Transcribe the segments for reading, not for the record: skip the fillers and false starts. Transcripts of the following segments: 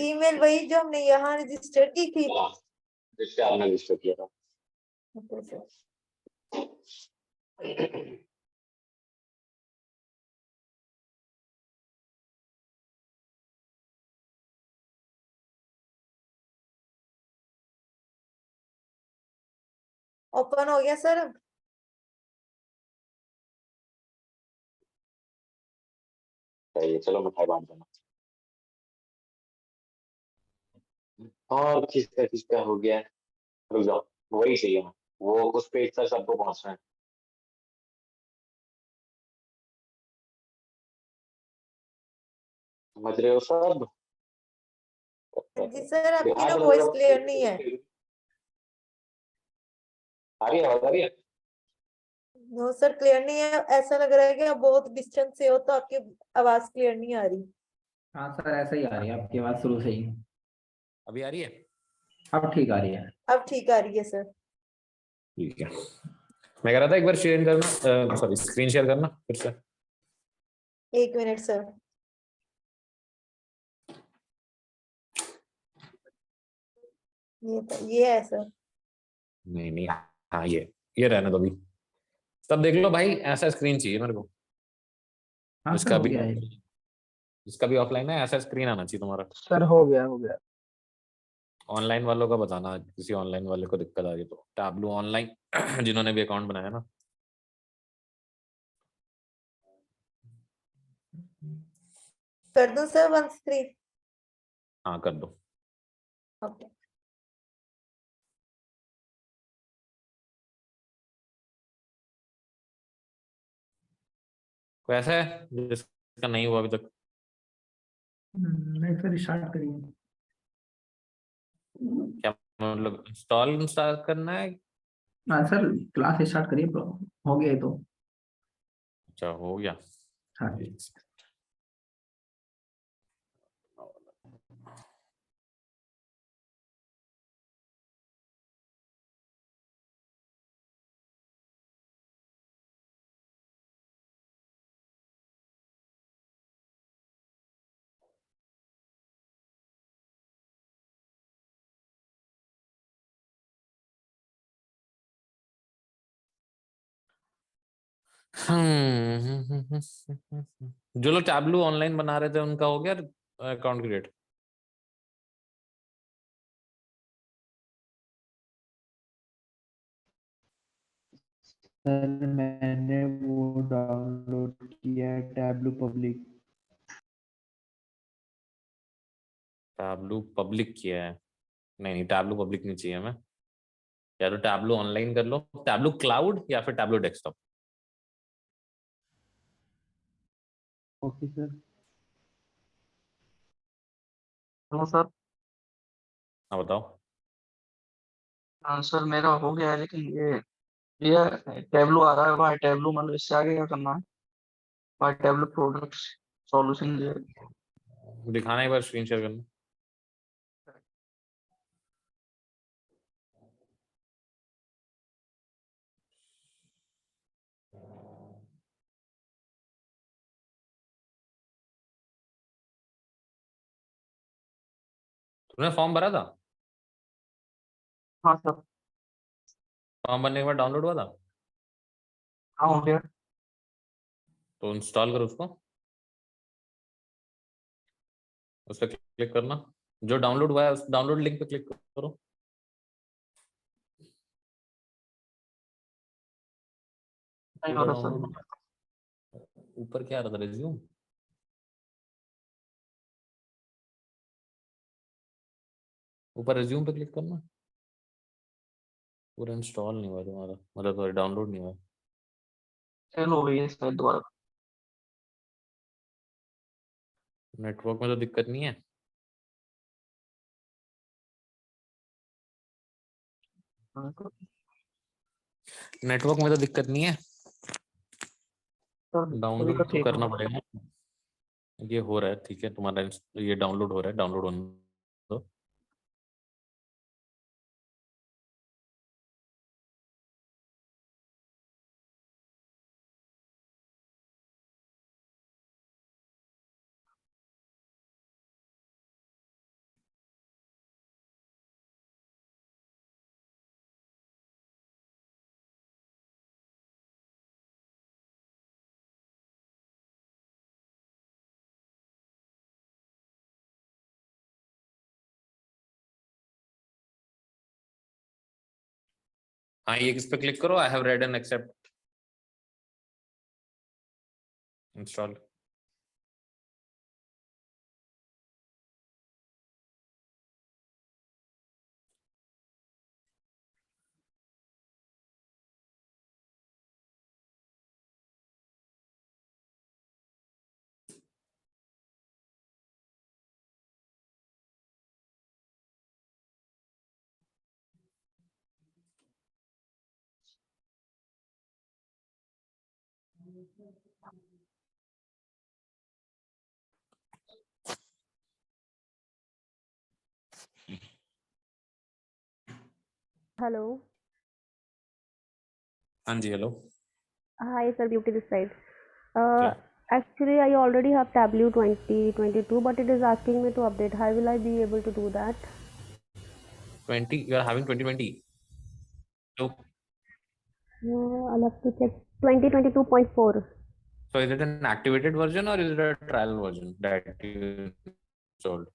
Email वही जो हमने यहाँ रजिस्टर की थी। जिससे आपने रजिस्टर किया था। Okay sir. ओपन हो गया सर अब। सही, चलो मिठाई बांट देना। और किसका हो गया? रुक जाओ, वही चाहिए हमें, वो उस पेज तक सबको पहुंचना है। समझ रहे हो सब? जी सर, आपकी दिखा ना दो वॉइस जरा। क्लियर नहीं है। आ रही है, आवाज आ रही है? नो सर, क्लियर नहीं है। ऐसा लग रहा है कि आप बहुत डिस्टेंस से हो तो आपकी आवाज क्लियर नहीं आ रही। हाँ सर, ऐसा ही आ रही है आपकी आवाज शुरू से ही। अभी आ रही है? अब ठीक आ रही है। अब ठीक आ रही है सर। ठीक है। मैं कह रहा था एक बार शेयर करना, सॉरी स्क्रीन शेयर करना फिर से। 1 मिनट सर। ये है सर। नहीं नहीं, हाँ ये रहने दो अभी। तब देख लो भाई, ऐसा स्क्रीन चाहिए मेरे को। हाँ सर, जिसका हो भी गया है। जिसका भी ऑफलाइन है, ऐसा स्क्रीन आना चाहिए तुम्हारा। सर हो गया, हो गया। ऑनलाइन वालों का बताना, किसी ऑनलाइन वाले को दिक्कत आ रही तो। टैबलू ऑनलाइन जिन्होंने भी अकाउंट बनाया ना। कर दूं सर 1 स्क्रीन? हाँ कर दो। ओके। कोई ऐसा है जिसका नहीं हुआ अभी तक? नहीं सर, स्टार्ट करिए। क्या मतलब इंस्टॉल करना है? हाँ सर, क्लास स्टार्ट करिए। हो गया है तो। अच्छा हो गया। हाँ जी। जो लोग टैबलू ऑनलाइन बना रहे थे उनका हो गया अकाउंट क्रिएट? सर मैंने वो डाउनलोड किया है, टैबलू पब्लिक। टैबलू पब्लिक किया है? नहीं नहीं, टैबलू पब्लिक नहीं चाहिए हमें। या तो टैबलू ऑनलाइन कर लो, टैबलू क्लाउड या फिर टैबलू डेस्कटॉप। Okay sir. हाँ सर। हाँ बताओ। हाँ सर, मेरा हो गया है, लेकिन ये टेबलू आ रहा है भाई। टेबलू मतलब इससे आगे क्या करना है भाई? टेबलू प्रोडक्ट्स सॉल्यूशन ये। दिखाना एक बार, स्क्रीन शेयर करना। तुमने फॉर्म भरा था? हाँ सर। फॉर्म भरने के बाद डाउनलोड हुआ था? हाँ हो गया। तो इंस्टॉल करो उसको। उस पर क्लिक करना, जो डाउनलोड हुआ है उस डाउनलोड लिंक पे क्लिक करो। नहीं हो पूरा रहा डाउनलोड। सर। ऊपर क्या आ रहा था, रिज्यूम? ऊपर रिज्यूम पे क्लिक करना। पूरा इंस्टॉल नहीं हुआ तुम्हारा, मतलब डाउनलोड नहीं हुआ। चलो हो गई है शायद दोबारा। नेटवर्क में तो दिक्कत नहीं है? हाँ सर। नेटवर्क में तो दिक्कत नहीं है? अभी तो डाउनलोड तो ठीक करना है। पड़ेगा। ये हो रहा है, ठीक है तुम्हारा, ये डाउनलोड हो रहा है, डाउनलोड होने दो। हाँ, ये किस पे क्लिक करो, I have read and accept, install. Hello. हाँ जी, hello. Hi, sir. Beauty this side. क्या? Actually, I already have Tableau 2022, but it is asking me to update. How will I be able to do that? 20, you are having 2020. So, I'll have to check. 2022.4. so is it an activated version or is it a trial version that you installed?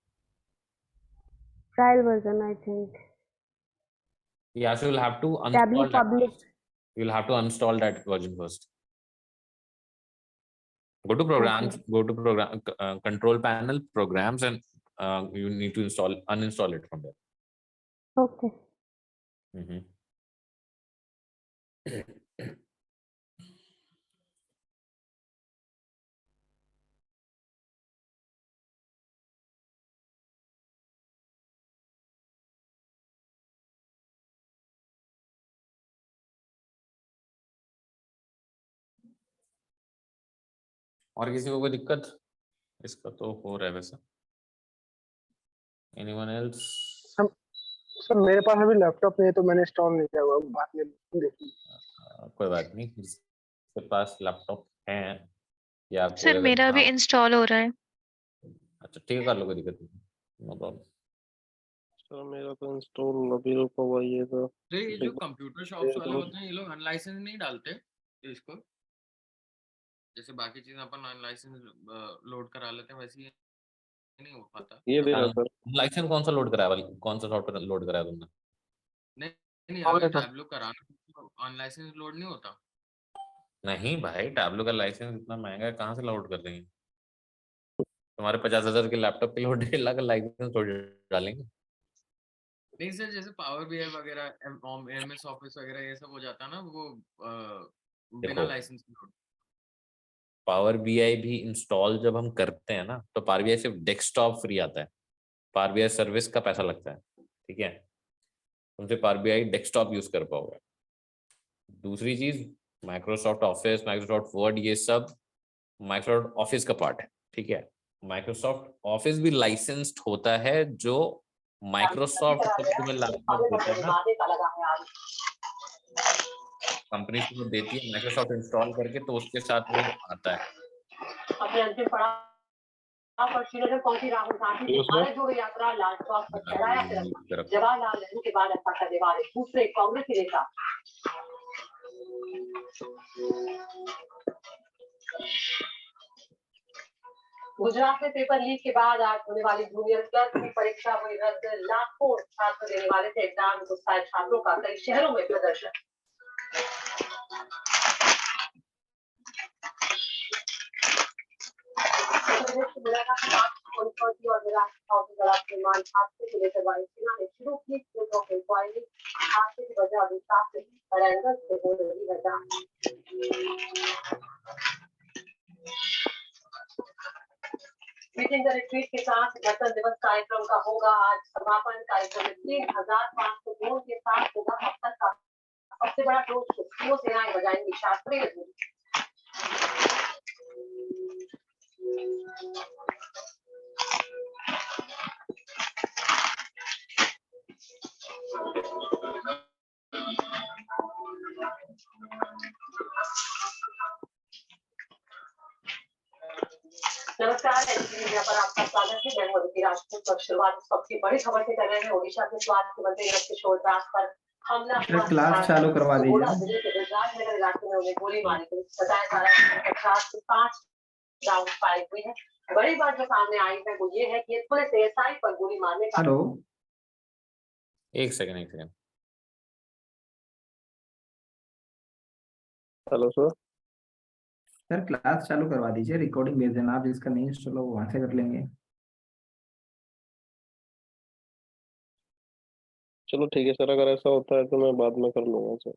Trial version, I think. Yeah, so you'll have to Tableau uninstall that public. first. You'll have to uninstall that version first. Go to programs, Okay. go to program control panel, programs, and you need to uninstall it from there. Okay. Mhm. और किसी को कोई दिक्कत? इसका तो हो रहा है वैसा। Anyone else? सर मेरे पास अभी लैपटॉप नहीं है तो मैंने इंस्टॉल नहीं किया हुआ, बाद में देखी। कोई बात नहीं, जिसके पास लैपटॉप है या कोई सर अगर मेरा भी इंस्टॉल हो रहा है। अच्छा ठीक है, कर लो, कोई दिक्कत नहीं, नो प्रॉब्लम। सर मेरा तो इंस्टॉल अभी रुका हुआ ही है तो ये जो कंप्यूटर शॉप्स वाले होते हैं ये लोग अनलाइसेंस नहीं डालते इसको, जैसे बाकी चीजें अपन अनलाइसेंस लोड करा लेते हैं वैसे ही नहीं हो पाता। ये दे रहा सर। लाइसेंस कौन सा लोड कराया, कौन सा सॉफ्टवेयर लोड कराया तुमने? नहीं हो अगर गया सर। टैबलो कराना अनलाइसेंस लोड नहीं होता। नहीं भाई, टैबलो का लाइसेंस इतना महंगा है, कहाँ से लोड कर देंगे? तुम्हारे 50,000 के लैपटॉप के लिए 1.5 लाख का लाइसेंस थोड़ी डालेंगे। नहीं सर, जैसे पावर बीआई वगैरह एमएस ऑफिस वगैरह ये सब हो जाता है ना वो बिना देखो, लाइसेंस लोड। पावर बीआई भी इंस्टॉल जब हम करते हैं ना, तो पावर बीआई सिर्फ डेस्कटॉप फ्री आता है, पावर बीआई सर्विस का पैसा लगता है, ठीक है? तुमसे पावर बीआई डेस्कटॉप यूज कर पाओगे। दूसरी चीज, माइक्रोसॉफ्ट ऑफिस, माइक्रोसॉफ्ट वर्ड, ये सब माइक्रोसॉफ्ट ऑफिस का पार्ट है, ठीक है? माइक्रोसॉफ्ट ऑफिस भी लाइसेंस्ड होता है, जो माइक्रोसॉफ्ट जब तुम्हें लैपटॉप देता है ना, कंपनी तुम्हें देती है माइक्रोसॉफ्ट इंस्टॉल करके, तो उसके साथ वो आता है। राहुल गांधी ने भारत जोड़ो यात्रा लाल चौक पर चढ़ाया तिरंगा। जवाहरलाल नेहरू के बाद अपना करने दूसरे कांग्रेसी नेता। गुजरात में पेपर लीक के बाद आज होने वाली जूनियर क्लर्क की परीक्षा हुई रद्द। लाखों छात्र देने वाले थे एग्जाम, गुस्साए छात्रों का कई शहरों में प्रदर्शन। और हादसे को लेकर वायुसेना ने शुरू की कोर्ट ऑफ इंक्वायरी। हादसे की वजह अभी साफ नहीं, पर एंगल से हो रही है जांच। मीटिंग रिट्रीट के साथ गणतंत्र दिवस कार्यक्रम का होगा आज समापन। कार्यक्रम में 3,500 ड्रोन के साथ होगा अब तक का सबसे बड़ा ड्रोन शो। तीनों सेनाएं बजाएंगी शास्त्रीय धुन। नमस्कार, मीडिया पर आपका स्वागत है। मैं मोदी राजपूत। और शुरुआत सबसे बड़ी खबर से कर रहे हैं। ओडिशा के स्वास्थ्य मंत्री किशोर दास पर हमला। क्लास चालू करवा दीजिए। नगर इलाके में उन्हें गोली मारी गई। बताया जा रहा है 50 से 5 राउंड फायर हुई है। बड़ी बात जो सामने आई है वो ये है कि पुलिस एएसआई पर गोली मारने का। हेलो, एक second. Hello sir. Sir class चालू करवा दीजिए, रिकॉर्डिंग भेज देना आप, जिसका नहीं इंस्टॉल हो वो वहाँ से कर लेंगे। चलो ठीक है सर, अगर ऐसा होता है तो मैं बाद में कर लूंगा सर।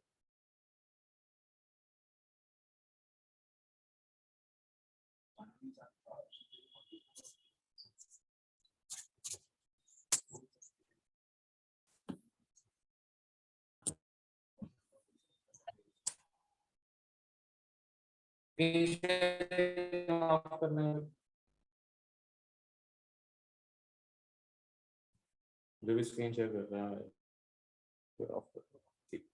ऑफ करना है जो भी स्क्रीन शेयर कर रहा है फिर ऑफ कर दो। ठीक।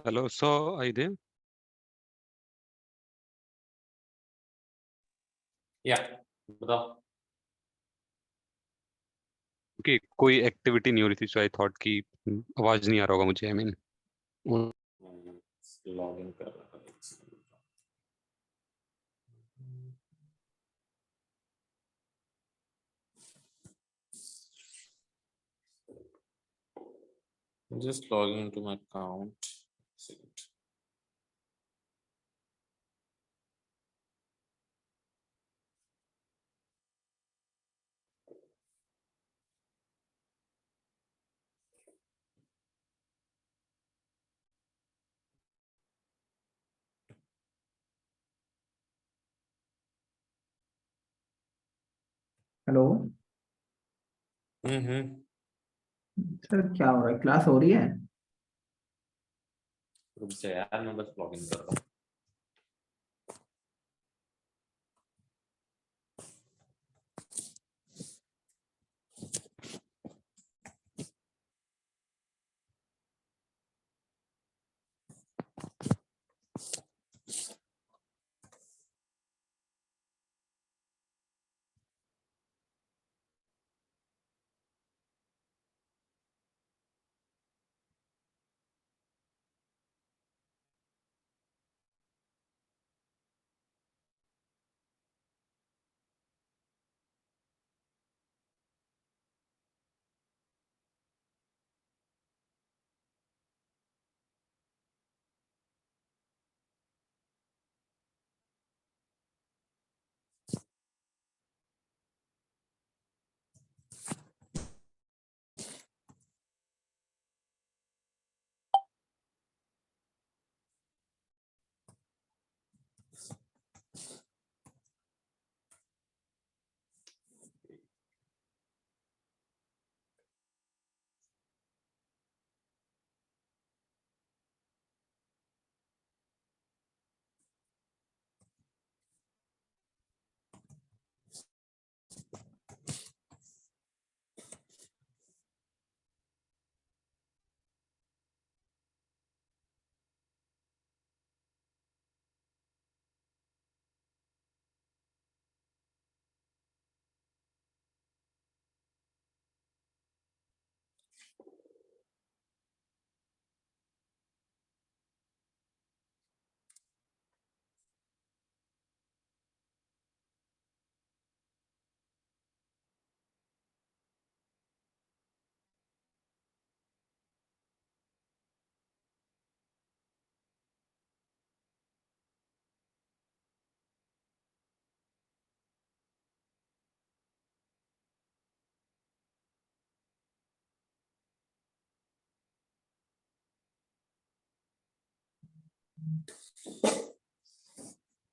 Hello, so are you there? या बताओ। कि कोई एक्टिविटी नहीं हो रही थी, सो आई थॉट कि आवाज नहीं आ रहा होगा मुझे, आई मीन। लॉग इन कर रहा था एक second। Just logging into my account. Second. Hello hmm. Sir, क्या हो रहा है? क्लास हो रही है? रुक जा यार, मैं बस लॉग इन कर रहा हूँ।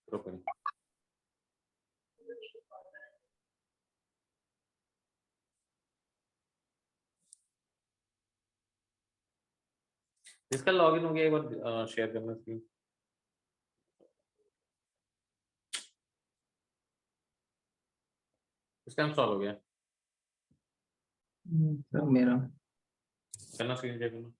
रुको। जिसका लॉगिन हो गया एक बार शेयर करना स्क्रीन। इसका इंस्टॉल हो गया, सर मेरा करना स्क्रीन शेयर करना।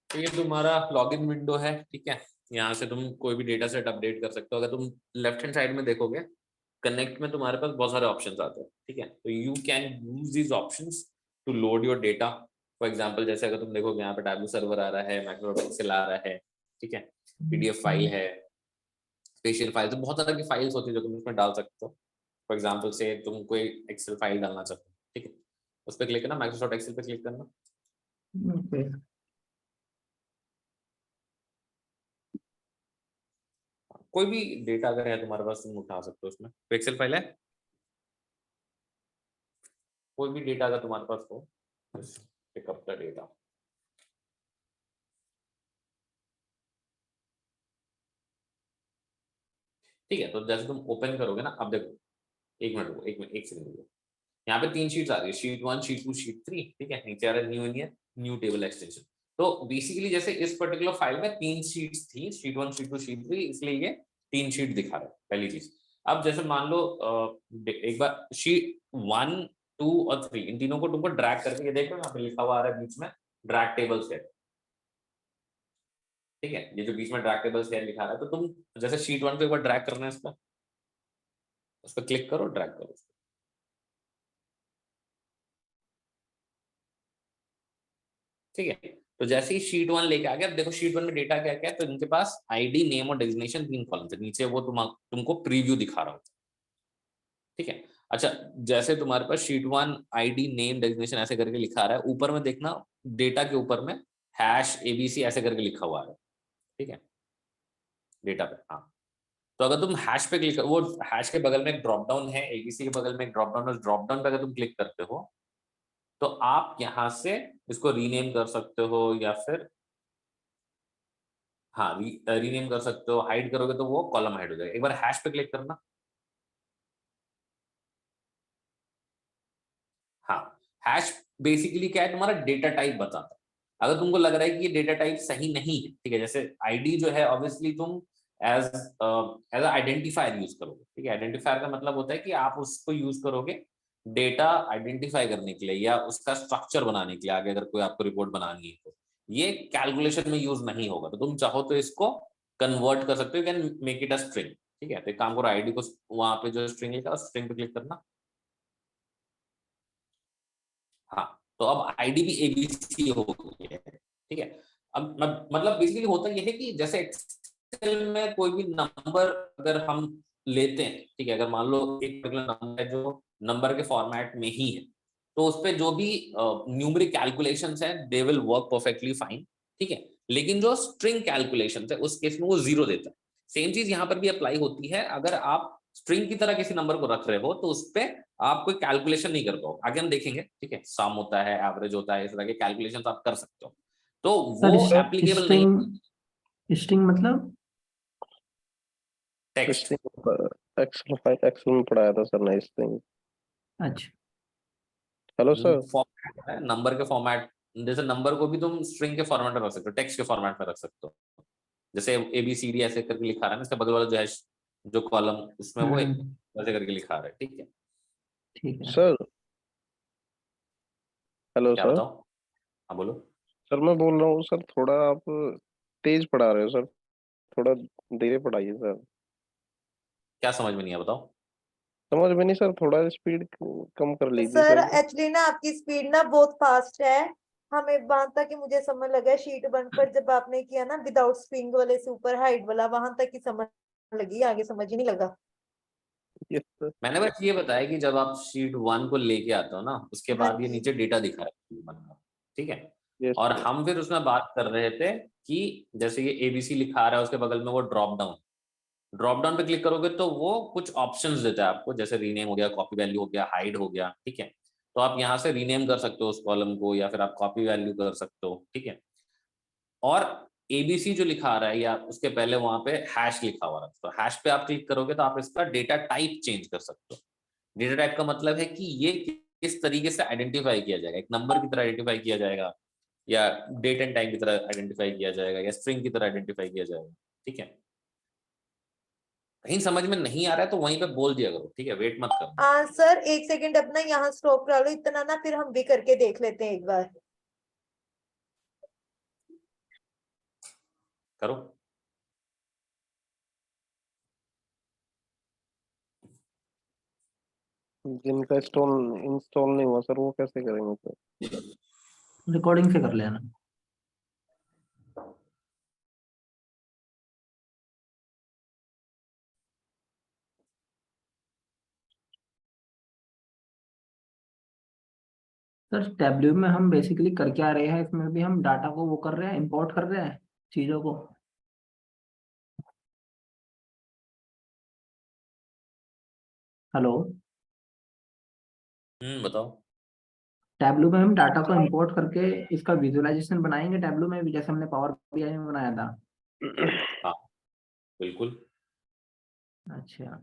तो ये तुम्हारा लॉगिन विंडो है, ठीक है। यहाँ से तुम कोई भी डेटा सेट अपडेट कर सकते हो। अगर तुम लेफ्ट हैंड साइड में देखोगे, कनेक्ट में तुम्हारे पास बहुत सारे ऑप्शंस आते हैं, ठीक है। तो you can use these options to load your data. For example जैसे अगर तुम देखोगे यहाँ पे टैबलू सर्वर आ रहा है, माइक्रोसॉफ्ट एक्सेल आ रहा है, ठीक है, पीडीएफ फाइल है, स्पेशियल फाइल, तो बहुत तरह की फाइल्स होती है जो तुम इसमें डाल सकते हो। फॉर एग्जाम्पल से तुम कोई एक्सेल फाइल डालना चाहते हो, ठीक है, उस पर क्लिक करना, माइक्रोसॉफ्ट एक्सेल पे क्लिक करना। कोई भी डेटा अगर है तुम्हारे पास तुम उठा सकते हो उसमें। तो एक्सेल फाइल है, कोई भी डेटा अगर तुम्हारे पास हो, पिकअप द डेटा। ठीक है, तो जैसे तुम ओपन करोगे ना, अब देखो, एक मिनट, एक सेकंड रुको। यहाँ पे 3 शीट्स आ रही है, शीट 1, शीट 2, शीट 3, ठीक है। नीचे आ रहा है new Indian, new table extension. तो बेसिकली जैसे इस पर्टिकुलर फाइल में 3 शीट्स थी, शीट 1, शीट 2, शीट 3, इसलिए ये 3 शीट दिखा रहा है, पहली चीज। अब जैसे मान लो एक बार शीट 1, 2 और 3, इन तीनों को तुमको ड्रैग करके, ये देखो यहाँ पे लिखा हुआ आ रहा है बीच में ड्रैग टेबल्स है, ठीक है। ये जो बीच में ड्रैग टेबल्स है लिखा रहा है, तो तुम जैसे शीट 1 पे एक बार ड्रैग करना है इसका, उस पर क्लिक करो, ड्रैग करो। ठीक है, तो जैसे ही शीट 1 लेके आ गया, अब देखो शीट 1 में डेटा क्या क्या है, तो इनके पास आईडी, नेम और डेजिग्नेशन 3 कॉलम है, नीचे वो तुमको प्रीव्यू दिखा रहा होता है, ठीक है। अच्छा, जैसे तुम्हारे पास शीट 1 आईडी, नेम, डेजिग्नेशन ऐसे करके लिखा रहा है, ऊपर में देखना डेटा के ऊपर में हैश एबीसी ऐसे करके लिखा हुआ है, ठीक है, डेटा पे। हाँ, तो अगर तुम हैश पे क्लिक, वो हैश के बगल में एक ड्रॉप डाउन है, एबीसी के बगल में एक ड्रॉप डाउन है, उस ड्रॉप डाउन पे अगर तुम क्लिक करते हो तो आप यहां से इसको रीनेम कर सकते हो, या फिर हाँ रीनेम कर सकते हो। हाइड करोगे तो वो कॉलम हाइड हो जाएगा। एक बार हैश पे क्लिक करना। हाँ, हैश बेसिकली क्या है, तुम्हारा डेटा टाइप बताता है। अगर तुमको लग रहा है कि ये डेटा टाइप सही नहीं है, ठीक है, जैसे आईडी जो है ऑब्वियसली तुम एज एज आइडेंटिफायर यूज करोगे, ठीक है। आइडेंटिफायर का मतलब होता है कि आप उसको यूज करोगे डेटा आइडेंटिफाई करने के लिए या उसका स्ट्रक्चर बनाने के लिए, आगे अगर कोई आपको रिपोर्ट बनानी है तो। ये कैलकुलेशन में यूज नहीं होगा, तो तुम चाहो तो इसको कन्वर्ट कर सकते हो, can make it a string, ठीक है। तो एक काम करो, आईडी को वहां पे जो स्ट्रिंग लिखा है स्ट्रिंग पे क्लिक करना। हाँ, तो अब आईडी भी एबीसी हो गई है, ठीक है। अब मतलब बेसिकली होता यह है कि जैसे एक्सेल में कोई भी नंबर अगर हम लेते हैं, ठीक है, अगर मान लो एक पर्टिकुलर नंबर है जो नंबर के फॉर्मेट में ही है, तो उस पे जो भी न्यूमेरिक कैलकुलेशंस है they will work perfectly fine, ठीक है। लेकिन जो स्ट्रिंग कैलकुलेशंस है उस केस में वो 0 देता है। सेम चीज यहाँ पर भी अप्लाई होती है। अगर आप स्ट्रिंग की तरह किसी नंबर को रख रहे हो तो उस पर आप कोई कैलकुलेशन नहीं कर पाओगे। आगे हम देखेंगे, ठीक है, सम होता है, एवरेज होता है, इस तरह के कैलकुलेशंस आप कर सकते हो, तो वो एप्लीकेबल नहीं। स्ट्रिंग मतलब टेक्स्ट, एक्सेल में पढ़ाया था सर ने स्ट्रिंग। अच्छा, हेलो सर। फॉर्मेट है नंबर के फॉर्मेट, जैसे नंबर को भी तुम स्ट्रिंग के फॉर्मेट में रख सकते हो, टेक्स्ट के फॉर्मेट में रख सकते हो। जैसे एबीसीडी ऐसे करके लिखा रहा है ना, इसका बगल वाला जो है जो कॉलम, उसमें वो एक ऐसे करके लिखा रहा है, ठीक है। ठीक है सर हेलो क्या सर। बताओ, हाँ बोलो। सर मैं बोल रहा हूँ सर, थोड़ा आप तेज पढ़ा रहे हो सर, थोड़ा धीरे पढ़ाइए सर। क्या समझ में नहीं आया बताओ। समझ में नहीं सर, थोड़ा स्पीड कम कर लीजिए सर सर। एक्चुअली ना आपकी स्पीड ना बहुत फास्ट है। हमें वहां तक ही मुझे समझ लगा, शीट 1 पर जब आपने किया ना विदाउट स्प्रिंग वाले से ऊपर हाइड वाला, वहां तक ही समझ लगी, आगे समझ ही नहीं लगा। Yes sir. मैंने बस ये बताया कि जब आप शीट 1 को लेके आते हो ना, उसके हाँ बाद ये जी। नीचे डेटा दिखा रहा है शीट 1 का, ठीक है। यस और सर। हम फिर उसमें बात कर रहे थे कि जैसे ये एबीसी लिखा रहा है, उसके बगल में वो ड्रॉप डाउन पे क्लिक करोगे तो वो कुछ ऑप्शंस देता है आपको, जैसे रीनेम हो गया, कॉपी वैल्यू हो गया, हाइड हो गया, ठीक है। तो आप यहाँ से रीनेम कर सकते हो उस कॉलम को, या फिर आप कॉपी वैल्यू कर सकते हो, ठीक है। और एबीसी जो लिखा आ रहा है या उसके पहले वहां पे हैश लिखा हुआ है, तो हैश पे आप क्लिक करोगे तो आप इसका डेटा टाइप चेंज कर सकते हो। डेटा टाइप का मतलब है कि ये किस तरीके से आइडेंटिफाई किया जाएगा, एक नंबर की तरह आइडेंटिफाई किया जाएगा, या डेट एंड टाइम की तरह आइडेंटिफाई किया जाएगा, या स्ट्रिंग की तरह आइडेंटिफाई किया जाएगा, ठीक है। कहीं समझ में नहीं आ रहा है तो वहीं पे बोल दिया करो, ठीक है, वेट मत करो। सर एक सेकंड अपना यहाँ स्टॉप करा लो इतना ना, फिर हम भी करके देख लेते हैं एक बार। करो। जिनका इंस्टॉल नहीं हुआ सर वो कैसे करेंगे सर? रिकॉर्डिंग से कर लेना। सर टैबल्यू में हम बेसिकली कर क्या रहे हैं, इसमें भी हम डाटा को वो कर रहे हैं, इंपोर्ट कर रहे हैं चीजों को। हेलो, बताओ। टैबल्यू में हम डाटा को इंपोर्ट करके इसका विजुअलाइजेशन बनाएंगे टैबल्यू में भी, जैसे हमने पावर बीआई में बनाया था। हाँ बिल्कुल। अच्छा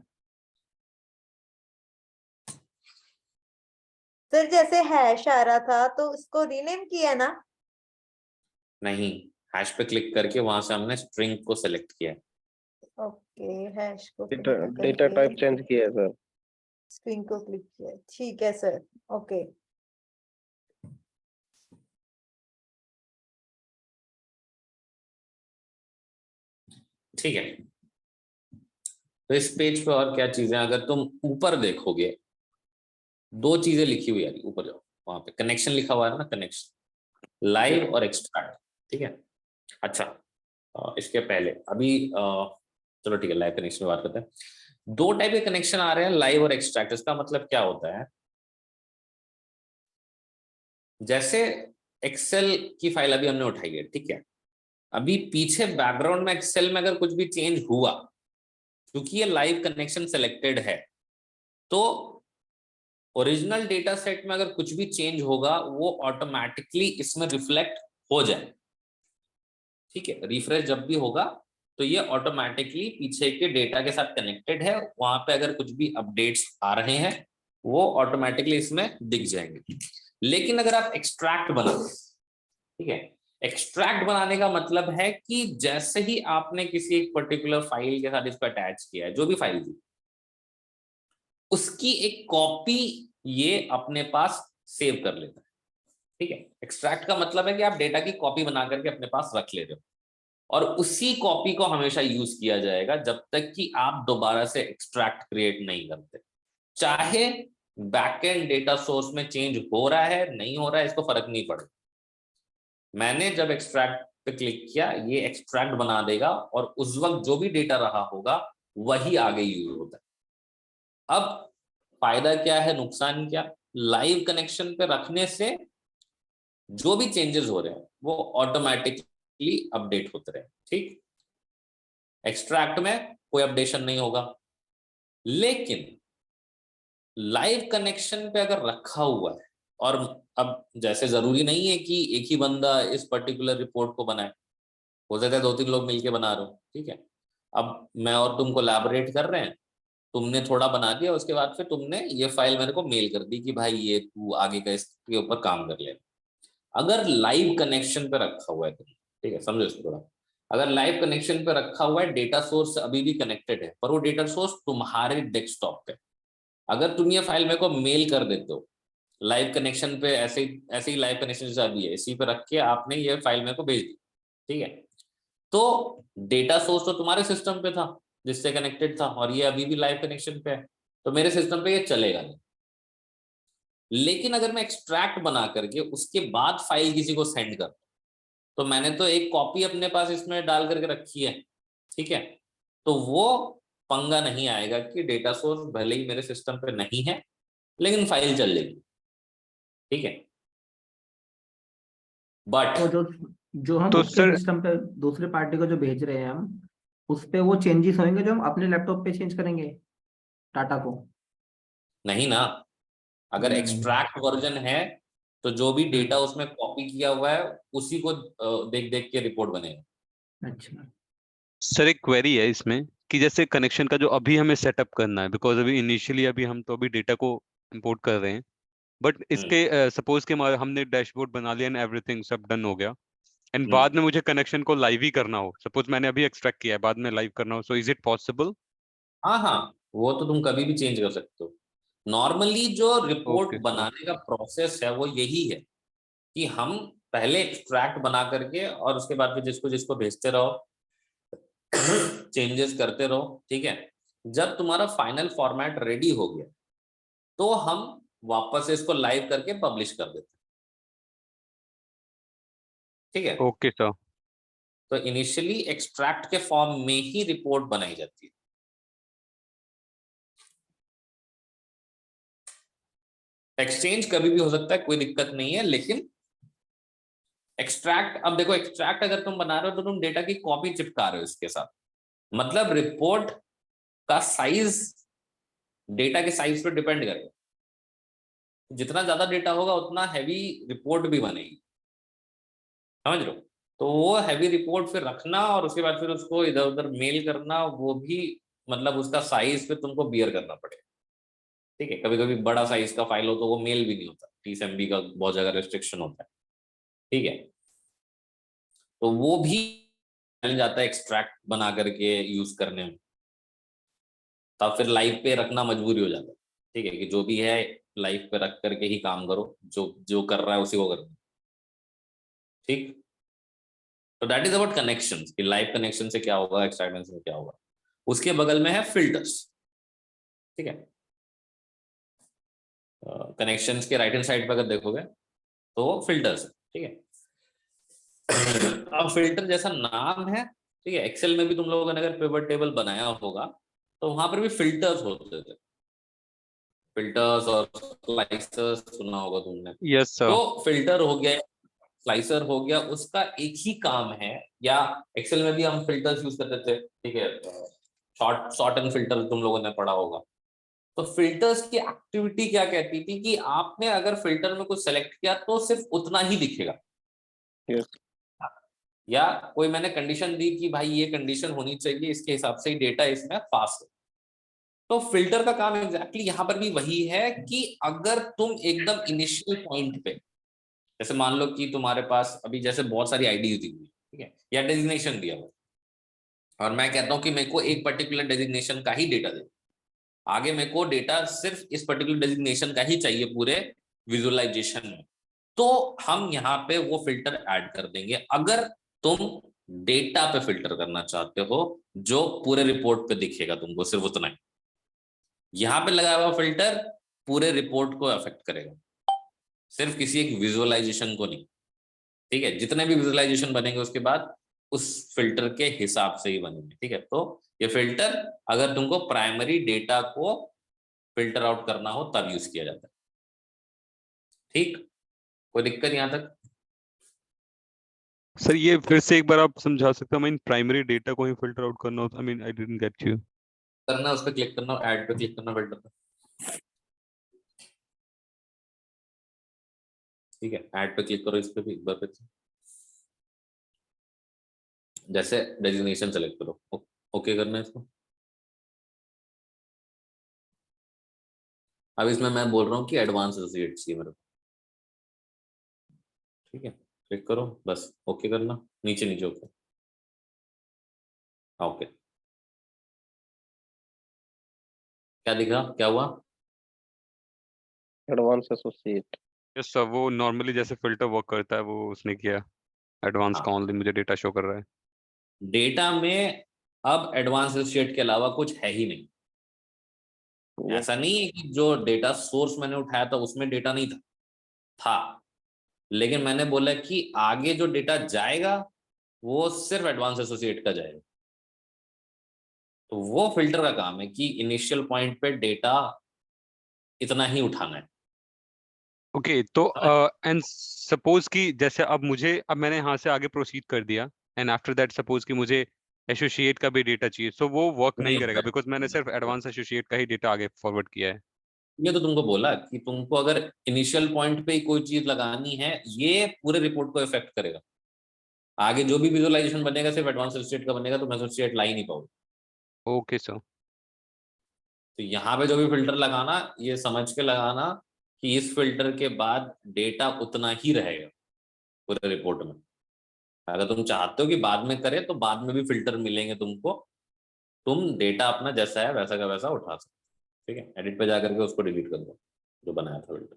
सर जैसे हैश आ रहा था तो उसको रीनेम किया ना? नहीं, हैश पे क्लिक करके वहां से हमने स्ट्रिंग को सिलेक्ट किया है। ओके, हैश को डेटा टाइप चेंज किया है सर। स्ट्रिंग को क्लिक किया, ठीक है सर, ओके। ठीक है, तो इस पेज पे और क्या चीजें, अगर तुम ऊपर देखोगे दो चीजें लिखी हुई है, ऊपर जाओ वहां पे कनेक्शन लिखा हुआ है ना, कनेक्शन, लाइव और एक्सट्रैक्ट, ठीक है। अच्छा इसके पहले अभी चलो ठीक है, लाइव कनेक्शन की बात करते हैं। दो टाइप के कनेक्शन आ रहे हैं, लाइव और एक्सट्रैक्ट। इसका मतलब क्या होता है, जैसे एक्सेल की फाइल अभी हमने उठाई है, ठीक है, अभी पीछे बैकग्राउंड में एक्सेल में अगर कुछ भी चेंज हुआ, क्योंकि ये लाइव कनेक्शन सिलेक्टेड है, तो ओरिजिनल डेटा सेट में अगर कुछ भी चेंज होगा वो ऑटोमेटिकली इसमें रिफ्लेक्ट हो जाए, ठीक है। रिफ्रेश जब भी होगा तो ये ऑटोमेटिकली पीछे के डेटा के साथ कनेक्टेड है, वहां पे अगर कुछ भी अपडेट्स आ रहे हैं वो ऑटोमेटिकली इसमें दिख जाएंगे। लेकिन अगर आप एक्सट्रैक्ट बनाते, ठीक है, एक्सट्रैक्ट बनाने का मतलब है कि जैसे ही आपने किसी एक पर्टिकुलर फाइल के साथ इसको अटैच किया है, जो भी फाइल थी उसकी एक कॉपी ये अपने पास सेव कर लेता है, ठीक है। एक्सट्रैक्ट का मतलब है कि आप डेटा की कॉपी बना करके अपने पास रख ले रहे हो, और उसी कॉपी को हमेशा यूज किया जाएगा जब तक कि आप दोबारा से एक्सट्रैक्ट क्रिएट नहीं करते। चाहे बैकएंड डेटा सोर्स में चेंज हो रहा है नहीं हो रहा है, इसको फर्क नहीं पड़ता। मैंने जब एक्सट्रैक्ट पे क्लिक किया, ये एक्सट्रैक्ट बना देगा और उस वक्त जो भी डेटा रहा होगा वही आगे यूज होता है। अब फायदा क्या है, नुकसान क्या? लाइव कनेक्शन पे रखने से जो भी चेंजेस हो रहे हैं वो ऑटोमेटिकली अपडेट होते रहे, ठीक। एक्सट्रैक्ट में कोई अपडेशन नहीं होगा। लेकिन लाइव कनेक्शन पे अगर रखा हुआ है, और अब जैसे जरूरी नहीं है कि एक ही बंदा इस पर्टिकुलर रिपोर्ट को बनाए, हो सकता है 2-3 लोग मिलके बना रहे हो, ठीक है। अब मैं और तुम कोलैबोरेट कर रहे हैं, तुमने थोड़ा बना दिया, उसके बाद फिर तुमने ये फाइल मेरे को मेल कर दी कि भाई ये तू आगे का इसके ऊपर काम कर ले। अगर लाइव कनेक्शन पे रखा हुआ है तुम, ठीक है, समझो इसको थोड़ा। अगर लाइव कनेक्शन पे रखा हुआ है, डेटा सोर्स अभी भी कनेक्टेड है, पर वो डेटा सोर्स तुम्हारे डेस्कटॉप पे, अगर तुम ये फाइल मेरे को मेल कर देते हो लाइव कनेक्शन पे, ऐसे ही लाइव कनेक्शन जैसा अभी है इसी पे रख के आपने ये फाइल मेरे को भेज दी, ठीक है, तो डेटा सोर्स तो तुम्हारे सिस्टम पे था जिससे कनेक्टेड था, और ये अभी भी लाइव कनेक्शन पे है, तो मेरे सिस्टम पे ये चलेगा नहीं। लेकिन अगर मैं एक्सट्रैक्ट बना करके उसके बाद फाइल किसी को सेंड कर, तो मैंने तो एक कॉपी अपने पास इसमें डाल करके रखी है, ठीक है, तो वो पंगा नहीं आएगा कि डेटा सोर्स भले ही मेरे सिस्टम पे नहीं है लेकिन फाइल चल जाएगी, ठीक है। बट तो जो हम तो उसके सर सिस्टम पे दूसरे पार्टी को जो भेज रहे हैं हम, उस पे वो चेंजेस होंगे जो हम अपने लैपटॉप पे चेंज करेंगे डाटा को। नहीं ना, अगर एक्सट्रैक्ट वर्जन है तो जो भी डेटा उसमें कॉपी किया हुआ है उसी को देख देख के रिपोर्ट बनेगा। अच्छा सर एक क्वेरी है इसमें कि जैसे कनेक्शन का जो अभी हमें सेटअप करना है, बिकॉज अभी इनिशियली अभी हम तो अभी डेटा को इंपोर्ट कर रहे हैं, बट इसके सपोज के हमने डैशबोर्ड बना लिया एंड एवरीथिंग सब डन हो गया, एंड बाद में मुझे कनेक्शन को लाइव ही करना हो, सपोज मैंने अभी एक्सट्रैक्ट किया है बाद में लाइव करना हो, सो इज इट पॉसिबल? हाँ हाँ, वो तो तुम कभी भी चेंज कर सकते हो। नॉर्मली जो रिपोर्ट Okay, sir. बनाने का प्रोसेस है वो यही है कि हम पहले एक्सट्रैक्ट बना करके और उसके बाद फिर जिसको जिसको भेजते रहो, चेंजेस करते रहो, ठीक है। जब तुम्हारा फाइनल फॉर्मेट रेडी हो गया तो हम वापस से इसको लाइव करके पब्लिश कर देते हैं, ठीक है। Okay sir. तो इनिशियली एक्सट्रैक्ट के फॉर्म में ही रिपोर्ट बनाई जाती है। एक्सचेंज कभी भी हो सकता है, कोई दिक्कत नहीं है, लेकिन एक्सट्रैक्ट, अब देखो एक्सट्रैक्ट अगर तुम बना रहे हो तो तुम डेटा की कॉपी चिपका रहे हो इसके साथ, मतलब रिपोर्ट का साइज डेटा के साइज पर डिपेंड करेगा। जितना ज्यादा डेटा होगा उतना हैवी रिपोर्ट भी बनेगी, समझ लो। तो वो हैवी रिपोर्ट फिर रखना और उसके बाद फिर उसको इधर उधर मेल करना, वो भी मतलब उसका साइज पे तुमको बियर करना पड़ेगा, ठीक है। कभी कभी बड़ा साइज का फाइल हो तो वो मेल भी नहीं होता, 30 MB का बहुत जगह रेस्ट्रिक्शन होता है, ठीक है। तो वो भी चल जाता है एक्सट्रैक्ट बना करके यूज करने में, तब फिर लाइव पे रखना मजबूरी हो जाता है, ठीक है, कि जो भी है लाइव पे रख करके ही काम करो, जो जो कर रहा है उसी को करना, ठीक। तो दैट इज अबाउट कनेक्शंस, कि लाइव कनेक्शन से क्या होगा, एक्सट्रैक्ट से क्या होगा। उसके बगल में है फिल्टर्स, ठीक है। कनेक्शंस के राइट हैंड साइड पे अगर देखोगे तो फिल्टर्स, ठीक है। अब फिल्टर जैसा नाम है, ठीक है, एक्सेल में भी तुम लोगों ने अगर पिवट टेबल बनाया होगा तो वहां पर भी फिल्टर्स होते थे, फिल्टर्स और स्लाइसर्स सुना होगा तुमने। Yes sir. तो फिल्टर हो गया, स्लाइसर हो गया, उसका एक ही काम है, या एक्सेल में भी हम फिल्टर्स यूज करते थे, ठीक है, शॉर्ट एंड फिल्टर तुम लोगों ने पढ़ा होगा। तो फिल्टर्स की एक्टिविटी क्या कहती थी कि आपने अगर फिल्टर में कुछ सेलेक्ट किया तो सिर्फ उतना ही दिखेगा, Yes. या कोई मैंने कंडीशन दी कि भाई ये कंडीशन होनी चाहिए, इसके हिसाब से ही डेटा इसमें पास है। तो फिल्टर का काम एग्जैक्टली यहाँ पर भी वही है कि अगर तुम एकदम इनिशियल पॉइंट पे, जैसे मान लो कि तुम्हारे पास अभी जैसे बहुत सारी आईडीज दी हुई, ठीक है, या डेजिग्नेशन दिया हुआ, और मैं कहता हूँ कि मेरे को एक पर्टिकुलर डेजिग्नेशन का ही डेटा दे, आगे मेरे को डेटा सिर्फ इस पर्टिकुलर डेजिग्नेशन का ही चाहिए पूरे विजुअलाइजेशन में, तो हम यहाँ पे वो फिल्टर ऐड कर देंगे। अगर तुम डेटा पे फिल्टर करना चाहते हो जो पूरे रिपोर्ट पे दिखेगा तुमको सिर्फ उतना ही, यहाँ पे लगाया हुआ फिल्टर पूरे रिपोर्ट को अफेक्ट करेगा, सिर्फ किसी एक विजुअलाइजेशन को नहीं, ठीक है। जितने भी विजुअलाइजेशन बनेंगे उसके बाद उस फिल्टर के हिसाब से ही बनेंगे, ठीक है। तो ये फिल्टर अगर तुमको प्राइमरी डेटा को फिल्टर आउट करना हो तब यूज किया जाता है, ठीक। कोई दिक्कत यहाँ तक? सर ये फिर से एक बार आप समझा सकते हो, मैं प्राइमरी डेटा को ही फिल्टर आउट करना होता, I mean I didn't get you. करना, उस पर क्लिक करना, ऐड पे क्लिक करना फिल्टर पे, ठीक है। ऐड पे क्लिक करो, इस पे भी एक बार, जैसे डेजिग्नेशन सेलेक्ट करो, ओके करना है इसको। अब इसमें मैं बोल रहा हूँ कि एडवांस एसोसिएट चाहिए मेरे को, ठीक है। क्लिक करो, बस ओके करना, नीचे नीचे ओके, ओके। क्या दिखा, क्या हुआ? Advance associate. यस सर, वो नॉर्मली जैसे फिल्टर वर्क करता है वो उसने किया, एडवांस का ओनली मुझे डेटा शो कर रहा है। डेटा में अब एडवांस एसोसिएट के अलावा कुछ है ही नहीं। ऐसा नहीं है कि जो डेटा सोर्स मैंने उठाया था उसमें डेटा नहीं था, लेकिन मैंने बोला कि आगे जो डेटा जाएगा वो सिर्फ एडवांस एसोसिएट का जाएगा। तो वो फिल्टर का काम है कि इनिशियल पॉइंट पे डेटा इतना ही उठाना है। ओके तो एंड सपोज कि जैसे अब मैंने यहाँ से आगे प्रोसीड कर दिया, एंड आफ्टर दैट सपोज कि मुझे एसोसिएट का भी डेटा चाहिए, सो वो वर्क नहीं करेगा बिकॉज मैंने सिर्फ एडवांस एसोसिएट का ही डेटा आगे फॉरवर्ड किया है। ये तो तुमको बोला कि तुमको अगर इनिशियल पॉइंट पे ही कोई चीज लगानी है, ये पूरे रिपोर्ट को इफेक्ट करेगा। आगे जो भी विजुअलाइजेशन बनेगा सिर्फ एडवांस स्टेट का बनेगा, तुम एसोसिएट ला ही नहीं पाओगे। Okay sir. तो यहाँ पे जो भी फिल्टर लगाना, ये समझ के लगाना कि इस फिल्टर के बाद डेटा उतना ही रहेगा पूरे रिपोर्ट में। अगर तुम चाहते हो कि बाद में करे तो बाद में भी फिल्टर मिलेंगे तुमको, तुम डेटा अपना जैसा है वैसा का वैसा उठा सकते हो। ठीक है, एडिट पे जाकर के उसको डिलीट कर दो जो बनाया था फिल्टर।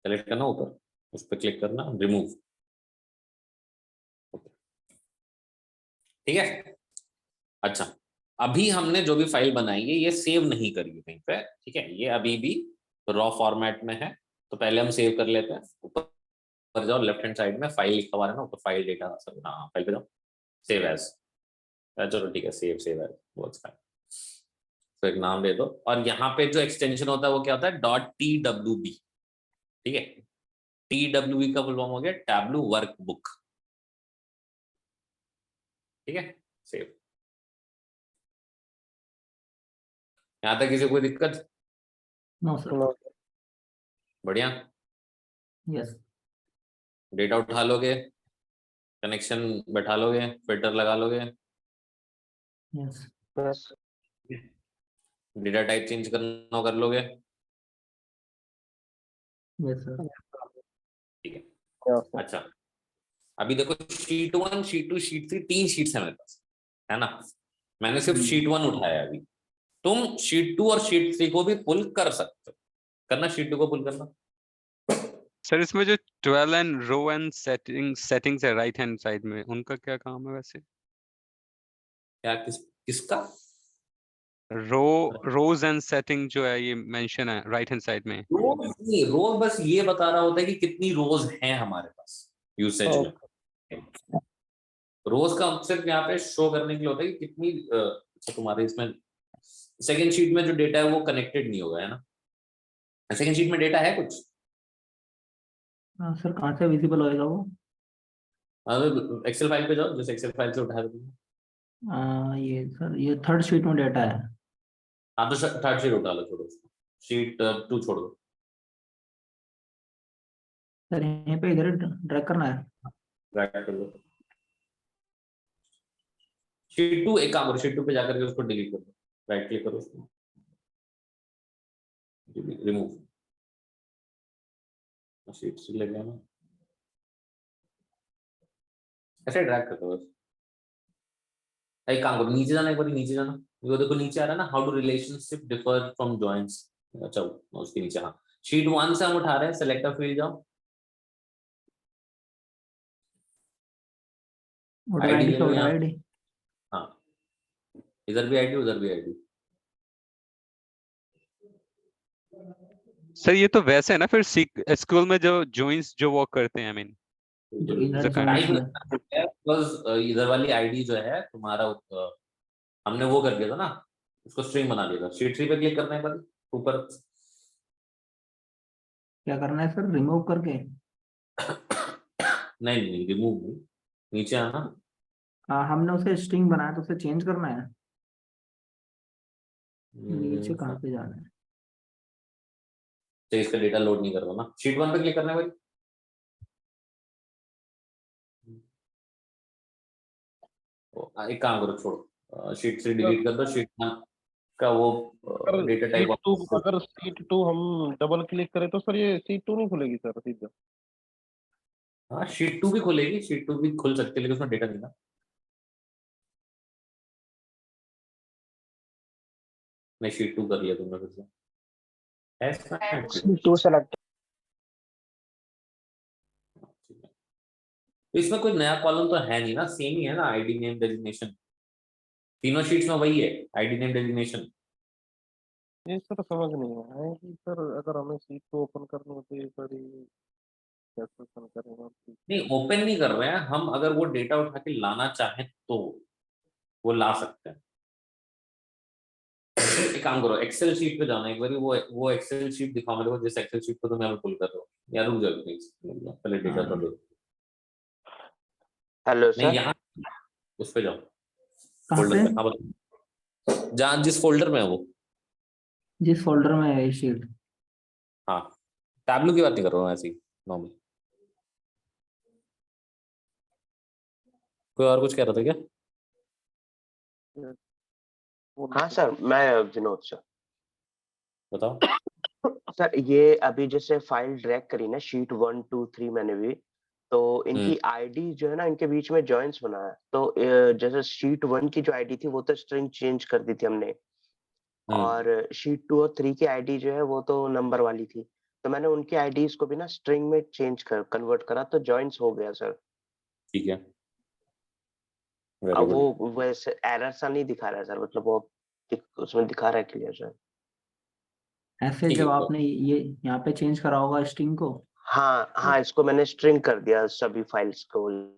सेलेक्ट करना ऊपर, उस पर क्लिक करना, रिमूव। ठीक है। अच्छा, अभी हमने जो भी फाइल बनाई है ये सेव नहीं करी है कहीं पे। ठीक है, ये अभी भी रॉ फॉर्मेट में है, तो पहले हम सेव कर लेते हैं। ऊपर जाओ, लेफ्ट हैंड साइड में फाइल लिखा हुआ है ना, ऊपर फाइल डेटा, हाँ फाइल पे जाओ, सेव एज। चलो ठीक है, सेव एज वर्क्स फाइन। तो एक नाम दे दो, और यहाँ पे जो एक्सटेंशन होता है वो क्या होता है, .twb। ठीक है, TWB का फुल फॉर्म हो गया टैब्लू वर्कबुक। ठीक है, सेव। यहाँ तक किसी को कोई दिक्कत? No sir. बढ़िया। यस। डेटा उठा लोगे, कनेक्शन बैठा लोगे, फिल्टर लगा लोगे, यस। डेटा टाइप चेंज करना हो कर लोगे। Yes sir. ठीक है। अच्छा, अभी देखो शीट 1, शीट 2, शीट 3, 3 शीट्स है मेरे पास, है ना। मैंने सिर्फ शीट 1 उठाया अभी। तुम शीट 2 और शीट 3 को भी पुल कर सकते हो। करना, शीट 2 को पुल करना। सर इसमें जो 12 एंड रो एंड सेटिंग्स है राइट हैंड साइड में, उनका क्या काम है वैसे? क्या किसका? रोज एंड सेटिंग जो है ये मेंशन है राइट हैंड साइड में। रोज बस ये बता रहा होता है कि कितनी रोज हैं हमारे पास यूसेज में। रोज का सिर्फ यहाँ पे शो करने के लिए होता है कि कितनी तुम्हारे इसमें सेकंड शीट में जो डेटा है वो कनेक्टेड नहीं होगा, है ना। सेकंड शीट में डेटा है कुछ? सर कहाँ से विजिबल होएगा वो? एक्सेल फाइल पे जाओ, जैसे एक्सेल फाइल से उठाया तुमने। ये सर, ये थर्ड शीट में डेटा है। हाँ तो थर्ड शीट उठा लो, छोड़ो उसको, शीट 2 छोड़ दो। सर यहीं पे इधर ड्रैग करना है। ड्रैग कर लो शीट 2। एक काम करो, शीट 2 पे जाकर के उसको डिलीट कर दो, राइट क्लिक करो उसको, रिमूव। शीट 3 लग गया ना, ऐसे ड्रैग कर दो बस। एक काम करो, नीचे जाना, एक बार नीचे जाना, वो देखो नीचे आ रहा है ना, how do relationship differ from joints. अच्छा उसके नीचे, हाँ शीट 1 से हम उठा रहे हैं, सेलेक्ट अ फील्ड जाओ, आईडी ले लो यहाँ। हाँ, इधर भी आईडी, उधर भी आईडी। सर ये तो वैसे है ना फिर एसक्यूएल में जो जॉइंस जो वर्क करते हैं, आई मीन इधर वाली आईडी जो है तुम्हारा, हमने वो कर दिया था ना, उसको स्ट्रिंग बना दिया था। शीट 3 पे क्लिक करना है एक बार ऊपर। क्या करना है सर, रिमूव करके? नहीं रिमूव नहीं, नीचे आना। हमने उसे स्ट्रिंग बनाया तो उसे चेंज करना है। नीचे कहाँ पे जाना है? तो इसका डेटा लोड नहीं कर रहा ना। शीट 1 पे क्लिक करना है भाई। एक काम करो, छोड़ो, शीट 3 डिलीट कर दो, शीट 1 का वो डेटा टाइप। अगर शीट 2 हम डबल क्लिक करें तो सर ये शीट 2 नहीं खुलेगी सर सीधा? हाँ शीट 2 भी खुलेगी, शीट 2 भी खुल सकती है, लेकिन उसमें डेटा नहीं ना। मैं शीट 2 कर लिया तुमने फिर से, शीट 2 सेलेक्ट। तो इसमें कोई नया कॉलम तो है नहीं ना, सेम ही है ना, आईडी नेम डेजिग्नेशन। तीनों शीट्स में वही है, आईडी नेम डेजिग्नेशन। ये सर समझ नहीं आया है कि सर अगर हमें शीट को ओपन करना हो तो ये सर कैसे ओपन करेंगे? नहीं ओपन नहीं कर रहे हैं हम, अगर वो डेटा उठा के लाना चाहें तो वो ला सकते हैं। एक काम करो, एक्सेल शीट पे जाना एक बार, वो एक्सेल शीट दिखाओ मेरे को, जिस एक्सेल शीट को तुम यहाँ पुल कर रहे हो। या रुक जाओ प्लीज, पहले डेटा तो दो। हेलो नहीं सर। यहाँ उस पे जाओ, कहाँ फोल्डर पे? पे। हाँ बताओ, जहाँ जिस फोल्डर में है वो। जिस फोल्डर में है ये शीट। हाँ, टैब्लू की बात नहीं कर रहा हूँ, ऐसी नॉर्मल। कोई और कुछ कह रहा था क्या? हाँ सर, मैं विनोद सर। बताओ। सर ये अभी जैसे फाइल ड्रैग करी ना, शीट 1 2 3 मैंने भी, तो इनकी आईडी जो है ना, इनके बीच में जॉइंट्स बना है। तो जैसे शीट 1 की जो आईडी थी वो तो स्ट्रिंग चेंज कर दी थी हमने, और शीट 2 और 3 की आईडी जो है वो तो नंबर वाली थी। तो मैंने उनकी आईडीज को भी ना स्ट्रिंग में चेंज कर कन्वर्ट करा, तो जॉइंट्स हो गया सर। ठीक है, वेरी अब गुड। वो वैसे एरर सा नहीं दिखा रहा है सर, मतलब वो उसमें दिखा रहा है क्लियर सर। ऐसे ठीक जब है, आपने ये यहाँ पे चेंज करा होगा स्ट्रिंग को, हाँ हाँ, इसको मैंने स्ट्रिंग कर दिया सभी फाइल्स को।